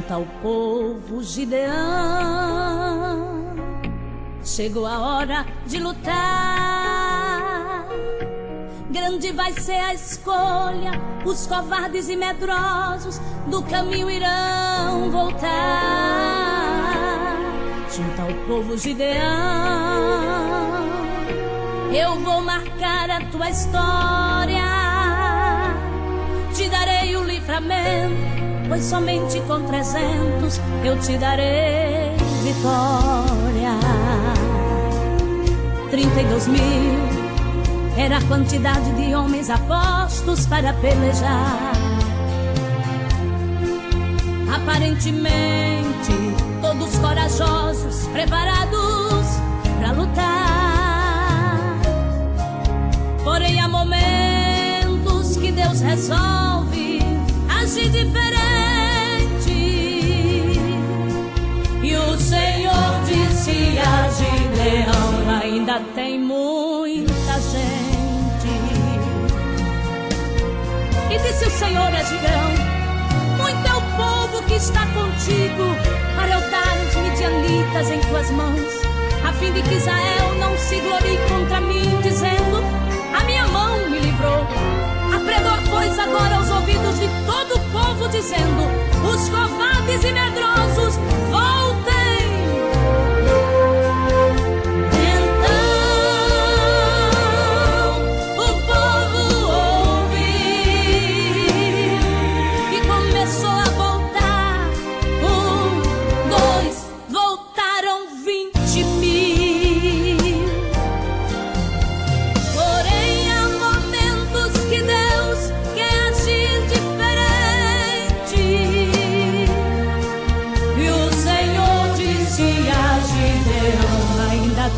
Junto ao povo Gideão, chegou a hora de lutar. Grande vai ser a escolha, os covardes e medrosos do caminho irão voltar. Junto ao povo Gideão, eu vou marcar a tua história. Te darei o livramento, pois somente com 300 eu te darei vitória. 32.000 era a quantidade de homens apostos para pelejar. Aparentemente todos corajosos, preparados para lutar. Porém há momentos que Deus resolve agir diferente. E o Senhor disse a Gideão: ainda tem muita gente. E disse o Senhor a Gideão: muito é o povo que está contigo, para eu dar os midianitas em tuas mãos, a fim de que Israel não se glorie contra mim, dizendo: a minha mão me livrou. Apregoa, pois, agora aos ouvidos de todo o povo, dizendo: os covardes e medrosos voltem.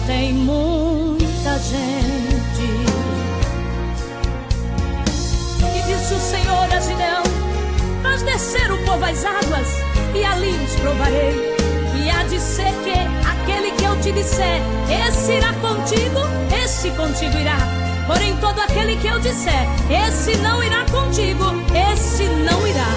Tem muita gente. E disse o Senhor a Gideão: faz descer o povo às águas, e ali os provarei. E há de ser que aquele que eu te disser, esse irá contigo, esse contigo irá. Porém todo aquele que eu disser, esse não irá contigo, esse não irá.